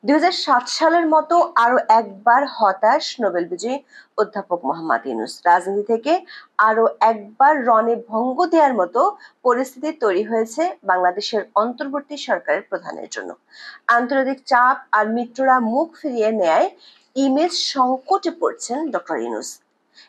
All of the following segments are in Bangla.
২০০৭ সালের মতো আরো একবার হতাশ নোবেল বিজয়ী অধ্যাপক মোহাম্মদ ইউনূস। রাজনীতি থেকে আরো একবার রণে ভঙ্গ দেওয়ার মতো পরিস্থিতি তৈরি হয়েছে বাংলাদেশের অন্তর্বর্তী সরকারের প্রধানের জন্য। আন্তর্জাতিক চাপ আর মিত্ররা মুখ ফিরিয়ে নেয় ইমেজ সংকটে পড়ছেন ডক্টর ইউনূস।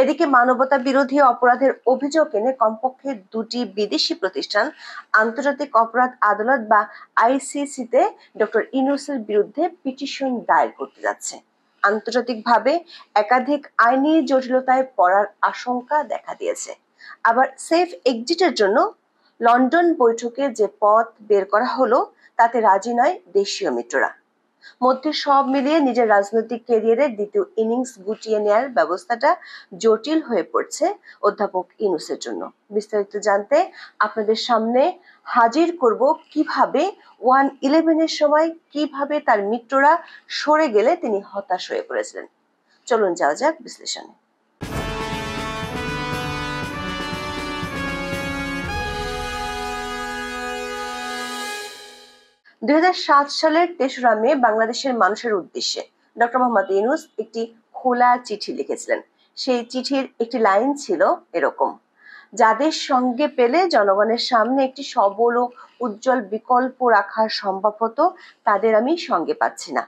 এদিকে মানবতা বিরোধী অপরাধের অভিযোগ এনে কমপক্ষে দুটি বিদেশি প্রতিষ্ঠান আন্তর্জাতিক অপরাধ আদালত বা আইসিসিতে ডক্টর ইউনূসের বিরুদ্ধে পিটিশন দায়ের করতে যাচ্ছে। আন্তর্জাতিকভাবে একাধিক আইনি জটিলতায় পড়ার আশঙ্কা দেখা দিয়েছে। আবার সেফ এক্সিটের জন্য লন্ডন বৈঠকে যে পথ বের করা হলো তাতে রাজি নয় দেশীয় মিত্ররা। মধ্যে সব মিলিয়ে নিজের রাজনৈতিক ক্যারিয়ারের দ্বিতীয় ইনিংস গুটিয়ে নেয়ার ব্যবস্থাটা জটিল হয়ে পড়ছে অধ্যাপক ইউনূসের জন্য। বিস্তারিত জানতে আপনাদের সামনে হাজির করব কিভাবে 1-11-এর সময় কিভাবে তার মিত্ররা সরে গেলে তিনি হতাশ হয়ে পড়েছিলেন। চলুন যাওয়া যাক বিশ্লেষণে। ২০০৭ সালের ৩রা মে বাংলাদেশের মানুষের উদ্দেশ্যে ডক্টর মোহাম্মদ ইউনূস একটি খোলা চিঠি লিখেছিলেন। সেই চিঠির একটি লাইন ছিল এরকম: যাদের সঙ্গে পেলে জনগণের সামনে একটি সবল ও উজ্জ্বল বিকল্প রাখা সম্ভব হতো তাদের আমি সঙ্গে পাচ্ছি না।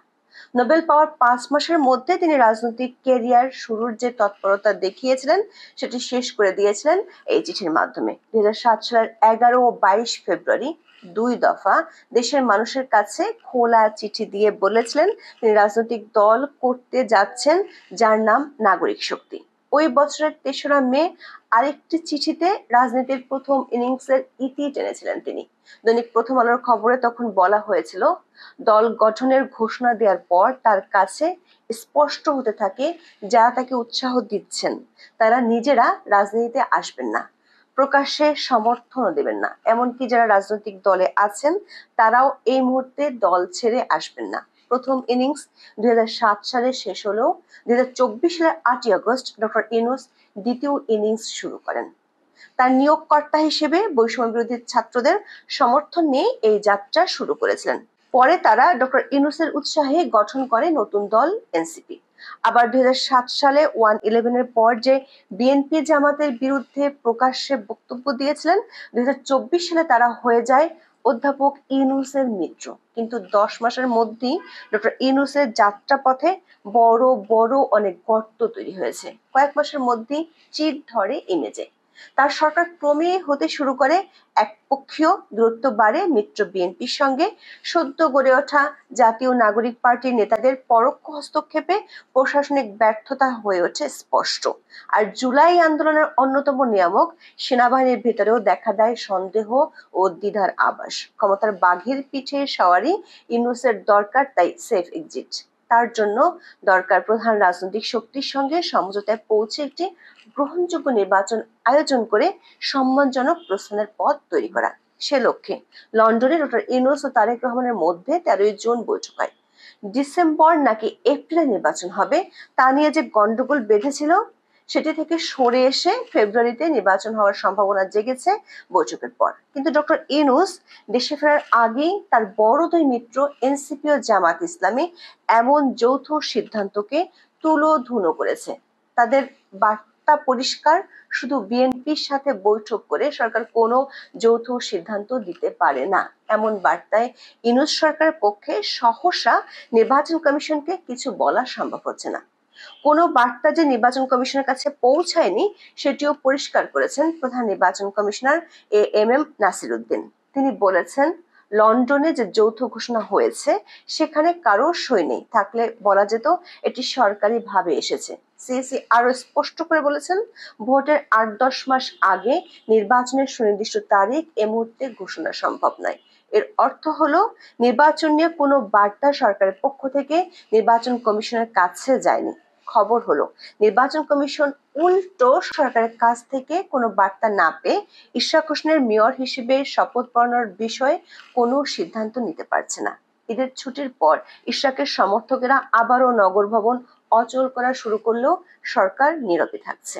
নোবেল পাওয়ার ৫ মাসের মধ্যে তিনি রাজনৈতিক ক্যারিয়ার শুরুর যে তৎপরতা দেখিয়েছিলেন সেটি শেষ করে দিয়েছিলেন এই চিঠির মাধ্যমে। ২০০৭ সালের ১১ ও ২২ ফেব্রুয়ারি ২ দফা দেশের মানুষের কাছে খোলা চিঠি দিয়ে বলেছিলেন তিনি রাজনৈতিক দল করতে যাচ্ছেন যার নাম নাগরিক শক্তি। ওই বছরের ৩রা মে আরেকটি চিঠিতে রাজনীতির প্রথম ইনিংসের ইতি টেনেছিলেন তিনি। দৈনিক প্রথম আলোর খবরে তখন বলা হয়েছিল, দল গঠনের ঘোষণা দেওয়ার পর তার কাছে স্পষ্ট হতে থাকে যারা তাকে উৎসাহ দিচ্ছেন তারা নিজেরা রাজনীতিতে আসবেন না, প্রকাশ্যে সমর্থনও দেবেন না, এমনকি যারা রাজনৈতিক দলে আছেন তারাও এই মুহূর্তে দল ছেড়ে আসবেন না। প্রথম ইনিংস ২০০৭ সালে শেষ হলেও ২০২৪ সালের ৮ই আগস্ট ডক্টর ইউনূস দ্বিতীয় ইনিংস শুরু করেন। তার নিয়োগকর্তা হিসেবে বৈষম্য বিরোধী ছাত্রদের সমর্থন নিয়ে এই যাত্রা শুরু করেছিলেন। পরে তারা ডক্টর ইউনূসের উৎসাহে গঠন করে নতুন দল এনসিপি। আবার ২০০৭ সালে 1-11-এর পর যে বিএনপি জামাতের বিরুদ্ধে প্রকাশ্যে বক্তব্য দিয়েছিলেন, ২০২৪ সালে তারা হয়ে যায় অধ্যাপক ইউনূসের মিত্র। কিন্তু ১০ মাসের মধ্যেই ডক্টর ইউনূসের যাত্রাপথে বড় বড় অনেক গর্ত তৈরি হয়েছে। কয়েক মাসের মধ্যেই চির ধরে ইমেজে। তার সরকার ক্রমেই হতে শুরু করে একপক্ষীয়, দূরত্ব বাড়ে মিত্র বিএনপির সঙ্গে। সদ্য গড়ে ওঠা জাতীয় নাগরিক পার্টির নেতাদের পরোক্ষ হস্তক্ষেপে প্রশাসনিক ব্যর্থতা হয়ে ওঠে স্পষ্ট। আর জুলাই আন্দোলনের অন্যতম নিয়ামক সেনাবাহিনীর ভেতরেও দেখা দেয় সন্দেহ ও দ্বিধার আভাস। ক্ষমতার বাঘের পিঠে সওয়ারি ইউনূসের দরকার, তাই সেফ এক্সিট। তার জন্য দরকার প্রধান রাজনৈতিক শক্তির সঙ্গে সমঝোতায় পৌঁছে একটি গ্রহণযোগ্য নির্বাচন আয়োজন করে সম্মানজনক প্রস্থানের পথ তৈরি করা। সে লক্ষ্যে লন্ডনে ডক্টর ইউনূস ও তারেক রহমানের মধ্যে ১৩ জুন বৈঠক হয়। ডিসেম্বর নাকি এপ্রিলে নির্বাচন হবে তা নিয়ে যে গন্ডগোল বেঁধেছিল সেটি থেকে সরে এসে ফেব্রুয়ারিতে নির্বাচন হওয়ার সম্ভাবনা জেগেছে বৈঠকের পর। কিন্তু ডক্টর ইউনূস দেশে ফেরার আগেই তার বড় দুই মিত্র এনসিপি ও জামাত ইসলামী এমন যৌথ সিদ্ধান্তকে তুলোধুনো করেছে। তাদের বার্তা পরিষ্কার, শুধু বিএনপির সাথে বৈঠক করে সরকার কোনো যৌথ সিদ্ধান্ত দিতে পারে না। এমন বার্তায় ইউনূস সরকারের পক্ষে সহসা নির্বাচন কমিশনকে কিছু বলা সম্ভব হচ্ছে না। কোনো বার্তা যে নির্বাচন কমিশনের কাছে পৌঁছায়নি সেটিও পরিষ্কার করেছেন প্রধান নির্বাচন কমিশনার এএমএম নাসির উদ্দিন। তিনি বলেছেন, লন্ডনে যে যৌথ ঘোষণা হয়েছে সেখানে কারো সই নেই, থাকলে বলা যেত এটি সরকারি ভাবে এসেছে। সিইসি আরো স্পষ্ট করে বলেছেন, ভোটের ৮-১০ মাস আগে নির্বাচনের সুনির্দিষ্ট তারিখ এ মুহূর্তে ঘোষণা সম্ভব নয়। এর অর্থ হলো নির্বাচন নিয়ে কোনো বার্তা সরকারের পক্ষ থেকে নির্বাচন কমিশনের কাছে যায়নি। খবর হলো নির্বাচন কমিশন উল্টো সরকারের কাছ থেকে কোনো বার্তা না পেয়ে ইশরাক হোসেনের মেয়র হিসেবে শপথ পড়ানোর বিষয়ে কোনো সিদ্ধান্ত নিতে পারছে না। ঈদের ছুটির পর ইশরাকের সমর্থকেরা আবারও নগর ভবন অচল করা শুরু করলেও সরকার নীরবে থাকছে।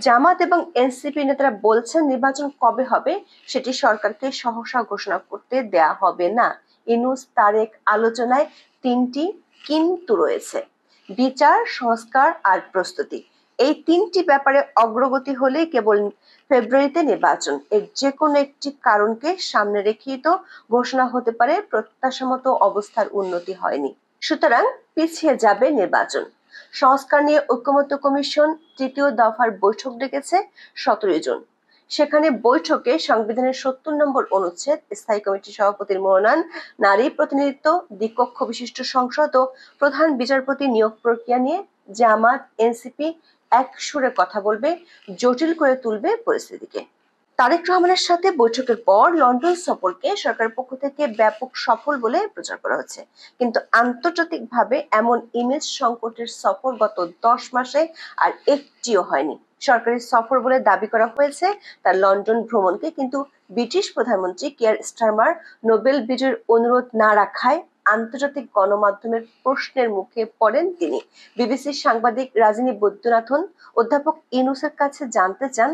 জামাত এবং এনসিপি নেতারা বলছেন নির্বাচন কবে হবে সেটি সরকারকে সহসা ঘোষণা করতে দেয়া হবে না। ইউনূস তারেক আলোচনায় তিনটি কিন্তু রয়েছে: বিচার, সংস্কার আর প্রস্তুতি। এই তিনটি ব্যাপারে অগ্রগতি হলে কেবল ফেব্রুয়ারিতে নির্বাচন। এর যে কোনো একটি কারণকে সামনে রেখেই তো ঘোষণা হতে পারে প্রত্যাশামতো অবস্থার উন্নতি হয়নি, সুতরাং পিছিয়ে যাবে নির্বাচন। সংস্কার নিয়ে ঐকমত্য কমিশন তৃতীয় দফার বৈঠক ডেকেছে 17 জুন। সেখানে বৈঠকে সংবিধানের 70 নম্বর অনুচ্ছেদ, স্থায়ী কমিটির সভাপতির মনোনয়ন, নারী প্রতিনিধিত্ব, দ্বিকক্ষ বিশিষ্ট সংসদ ও প্রধান বিচারপতি নিয়োগ প্রক্রিয়া নিয়ে জামাত, এনসিপি এক সুরে কথা বলবে, জটিল করে তুলবে পরিস্থিতিকে। তারেক রহমানের সাথে বৈঠকের পর লন্ডন সফরকে সরকারের পক্ষ থেকে ব্যাপক সফল বলে প্রচার করা হচ্ছে, কিন্তু আন্তর্জাতিকভাবে এমন ইমেজ সংকটের সফর গত 10 মাসে আর একটিও হয়নি। সরকারি সফর বলে দাবি করা হয়েছে তার লন্ডন ভ্রমণকে, কিন্তু ব্রিটিশ প্রধানমন্ত্রী কিয়ার স্টারমার নোবেল বিজয়ীর অনুরোধ না রাখায় আন্তর্জাতিক গণমাধ্যমের প্রশ্নের মুখে পড়েন তিনি। বিবিসির সাংবাদিক রাজিনী বৈদ্যনাথন অধ্যাপক ইউনূসের কাছে জানতে চান,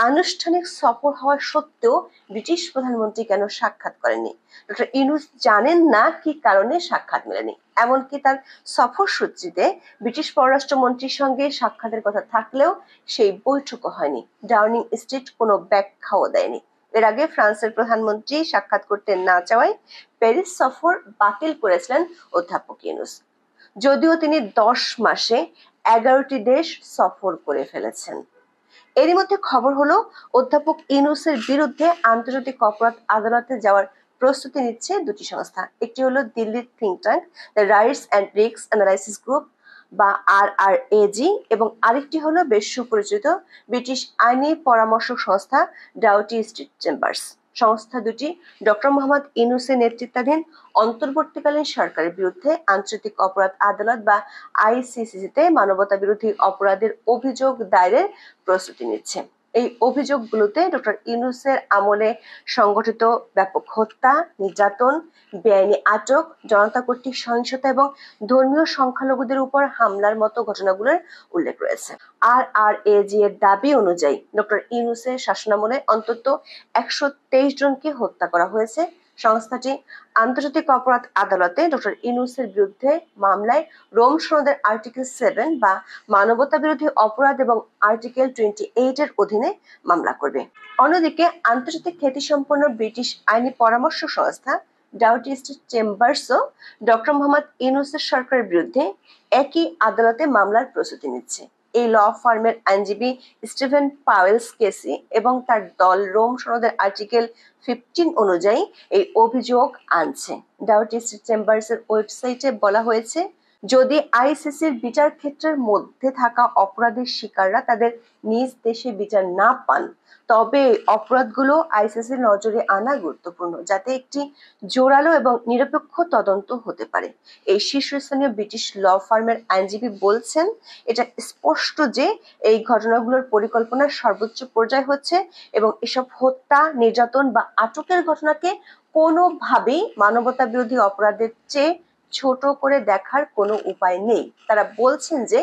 আনুষ্ঠানিক সফর হওয়া সত্ত্বেও ব্রিটিশ প্রধানমন্ত্রী কেন সাক্ষাৎ করেননি। ডক্টর ইউনূস জানেন না কি কারণে সাক্ষাৎ মেলেনি, এমনকি তার সফরসূচিতে ব্রিটিশ পররাষ্ট্রমন্ত্রীর সঙ্গে সাক্ষাতের কথা থাকলেও সেই বৈঠকও হয়নি। ডাউনিং স্ট্রিট কোনো ব্যাখ্যাও দেয়নি। এর আগে ফ্রান্সের প্রধানমন্ত্রী সাক্ষাৎ করতে না চাওয়ায় প্যারিস সফর বাতিল করেছিলেন অধ্যাপক ইউনূস, যদিও তিনি 10 মাসে 11টি দেশ সফর করে ফেলেছেন। এরই মধ্যে খবর হলো অধ্যাপক ইউনূসের বিরুদ্ধে আন্তর্জাতিক অপরাধ আদালতে যাওয়ার প্রস্তুতি নিচ্ছে দুটি সংস্থা। একটি হলো দিল্লির think tank the rights and risk analysis group বা RRAG, এবং আরেকটি হলো বেশ সুপরিচিত ব্রিটিশ আইনি পরামর্শ সংস্থা ডাউটি স্ট্রিট চেম্বার্স। সংস্থা দুটি ডক্টর মোহাম্মদ ইউনূসের নেতৃত্বাধীন অন্তর্বর্তীকালীন সরকারের বিরুদ্ধে আন্তর্জাতিক অপরাধ আদালত বা ICCতে মানবতা বিরোধী অপরাধের অভিযোগ দায়েরের প্রস্তুতি নিচ্ছে। এই অভিযোগগুলোতে ডক্টর ইউনূসের আমলে সংগঠিত ব্যাপক হত্যা, নির্যাতন, বেআইনি আটক, জনতা কর্তৃক সহিংসতা এবং ধর্মীয় সংখ্যালঘুদের উপর হামলার মতো ঘটনাগুলোর উল্লেখ রয়েছে। RRAG এর দাবি অনুযায়ী ডক্টর ইউনূসের শাসনামলে অন্তত 123 জনকে হত্যা করা হয়েছে। সংস্থাটি আন্তর্জাতিক অপরাধ আদালতে ডক্টর ইউনূসের বিরুদ্ধে মামলায় রোম সনদের আর্টিকেল 7 বা মানবতা বিরোধী অপরাধ এবং আর্টিকেল 28 এর অধীনে মামলা করবে। অন্যদিকে আন্তর্জাতিক খ্যাতিসম্পন্ন ব্রিটিশ আইনি পরামর্শ সংস্থা ডাউটি স্ট্রিট চেম্বার্সও ডক্টর মোহাম্মদ ইউনূসের সরকারের বিরুদ্ধে একই আদালতে মামলার প্রস্তুতি নিচ্ছে। এই ল ফার্মের আইনজীবী স্টিভেন পাওয়েলস কেসি এবং তার দল রোম সনদের আর্টিকেল 15 অনুযায়ী এই অভিযোগ আনছে। ডাউটি স্ট্রিট চেম্বার্সের ওয়েবসাইটে বলা হয়েছে, যদি আইসিসির বিচার ক্ষেত্রের মধ্যে থাকা অপরাধের শিকাররা তাদের নিজ দেশে বিচার না পান, তবে অপরাধগুলো আইসিসির নজরে আনা গুরুত্বপূর্ণ, যাতে একটি জোরালো এবং নিরপেক্ষ তদন্ত হতে পারে। এই শীর্ষস্থানীয় ব্রিটিশ ল ফার্মের আইনজীবী বলছেন, এটা স্পষ্ট যে এই ঘটনাগুলোর পরিকল্পনার সর্বোচ্চ পর্যায় হচ্ছে এবং এসব হত্যা, নির্যাতন বা আটকের ঘটনাকে কোনোভাবেই মানবতা বিরোধী অপরাধের চেয়ে ছোট করে দেখার কোনো উপায় নেই। তারা বলছেন যে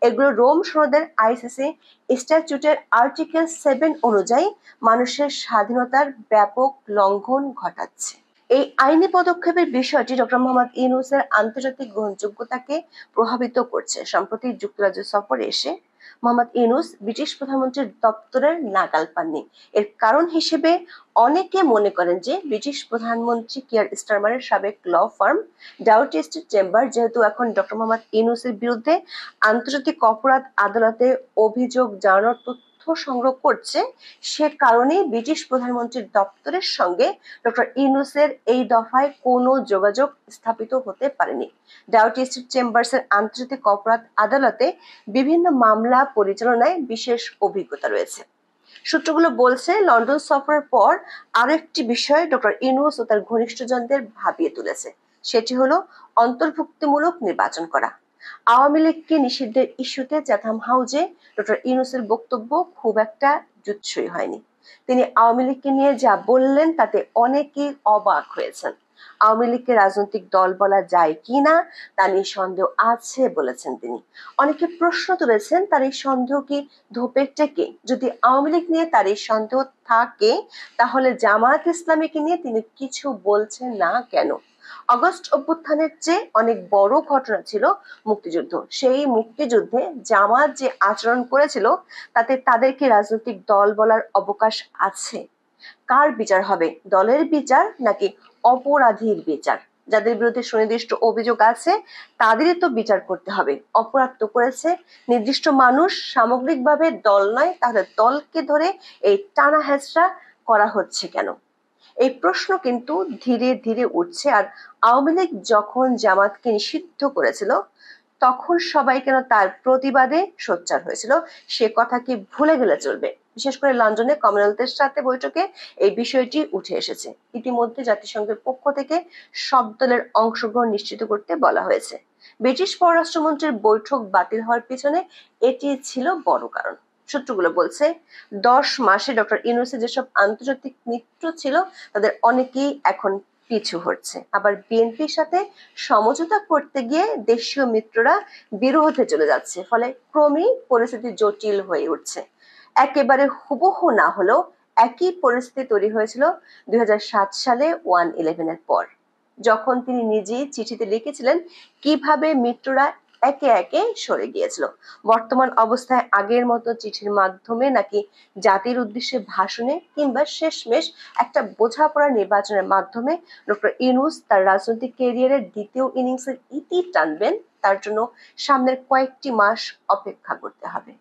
এগুলো রোম সনদের আইসিসি স্ট্যাচুটের আর্টিকেল 7 অনুযায়ী মানুষের স্বাধীনতার ব্যাপক লঙ্ঘন ঘটাচ্ছে। এই আইনি পদক্ষেপের বিষয়টি ডক্টর মোহাম্মদ ইউনূসের আন্তর্জাতিক গ্রহণযোগ্যতাকে প্রভাবিত করছে। সম্প্রতি যুক্তরাজ্য সফরে এসে মোহাম্মদ ইউনূস ব্রিটিশ প্রধানমন্ত্রীর দপ্তরের নাগাল পাননি। এর কারণ হিসেবে অনেকে মনে করেন যে ব্রিটিশ প্রধানমন্ত্রী কিয়ার স্টারমারের সাবেক law firm Doughty Street Chamber যেহেতু এখন ডক্টর মোহাম্মদ ইউনূসের বিরুদ্ধে আন্তর্জাতিক অপরাধ আদালতে অভিযোগ জানানোর তথ্য সংগ্রহ করছে, সে কারণে ব্রিটিশ প্রধানমন্ত্রীর দপ্তরের সঙ্গে ডক্টর ইউনূসের এই দফায় কোনো যোগাযোগ স্থাপিত হতে পারেনি। ডাউটি স্ট্রিট চেম্বার্সের আন্তর্জাতিক অপরাধ আদালতে বিভিন্ন মামলা পরিচালনায় বিশেষ অভিজ্ঞতা রয়েছে। সূত্রগুলো বলছে, লন্ডন সফরের পর আরো একটি বিষয় ডক্টর ইউনূস ও তার ঘনিষ্ঠজনদের ভাবিয়ে তুলেছে, সেটি হলো অন্তর্ভুক্তিমূলক নির্বাচন করা। আওয়ামী লীগকে নিষিদ্ধের ইস্যুতে চ্যাথাম হাউজে ডক্টর ইউনূসের বক্তব্য খুব একটা জুৎসই হয়নি। তিনি আওয়ামী লীগকে নিয়ে যা বললেন তাতে অনেকেই অবাক হয়েছেন। আওয়ামী লীগকে রাজনৈতিক দল বলা যায় কিনা তা নিয়ে সন্দেহ আছে বলেছেন তিনি। অনেকে প্রশ্ন তুলেছেন, তার এই সন্দেহ কি ধোপে টেকে? যদি আওয়ামী লীগ নিয়ে তার এই সন্দেহ থাকে, তাহলে জামায়াত ইসলামীকে নিয়ে তিনি কিছু বলছেন না কেন? অগস্ট অভ্যুত্থানের চেয়ে অনেক বড় ঘটনা ছিল মুক্তিযুদ্ধ। সেই মুক্তিযুদ্ধে জামাত যে আচরণ করেছিল তাতে তাদেরকে রাজনৈতিক দল বলার অবকাশ আছে? কার বিচার হবে, দলের বিচার নাকি অপরাধীর বিচার? যাদের বিরুদ্ধে সুনির্দিষ্ট অভিযোগ আছে তাদেরই তো বিচার করতে হবে। অপরাধ তো করেছে নির্দিষ্ট মানুষ, সামগ্রিকভাবে দল নয়, তাহলে দলকে ধরে এই টানা হেঁচড়া করা হচ্ছে কেন? এই প্রশ্ন কিন্তু ধীরে ধীরে উঠছে। আর আওয়ামী লীগ যখন জামাতকে নিষিদ্ধ করেছিল তখন সবাই কেন তার প্রতিবাদে সোচ্চার হয়েছিল সে কথা কি ভুলে গেলে চলবে? বিশেষ করে লন্ডনে কমনওয়েলথের সাথে বৈঠকে এই বিষয়টি উঠে এসেছে। ইতিমধ্যে জাতিসংঘের পক্ষ থেকে সব দলের অংশগ্রহণ নিশ্চিত করতে বলা হয়েছে। ব্রিটিশ পররাষ্ট্রমন্ত্রীর বৈঠক বাতিল হওয়ার পিছনে এটি ছিল বড় কারণ। সূত্রগুলো বলছে 10 মাসে ডক্টর ইউনূসের যেসব আন্তর্জাতিক মিত্র ছিল তাদের অনেকেই এখন পিছু হটছে। আবার বিএনপির সাথে সমঝোতা করতে গিয়ে দেশীয় মিত্ররা বিরোধে চলে যাচ্ছে, ফলে ক্রমেই পরিস্থিতি জটিল হয়ে উঠছে। একেবারে হুবহু না হলেও একই পরিস্থিতি তৈরি হয়েছিল 2007 সালে 1/11 এর পর, যখন তিনি নিজেই চিঠিতে লিখেছিলেন কিভাবে মিত্ররা একে একে সরে গিয়েছিল। বর্তমান অবস্থায় আগের মতো চিঠির মাধ্যমে নাকি জাতির উদ্দেশ্যে ভাষণে কিংবা শেষমেশ একটা বোঝাপড়া নির্বাচনের মাধ্যমে ডক্টর ইউনূস তার রাজনৈতিক ক্যারিয়ারের দ্বিতীয় ইনিংসের ইতি টানবেন, তার জন্য সামনের কয়েকটি মাস অপেক্ষা করতে হবে।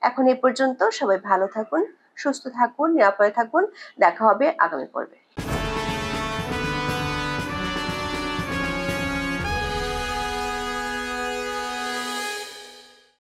এখন এ পর্যন্ত। সবাই ভালো থাকুন, সুস্থ থাকুন, নিরাপদে থাকুন। দেখা হবে আগামী পর্বে।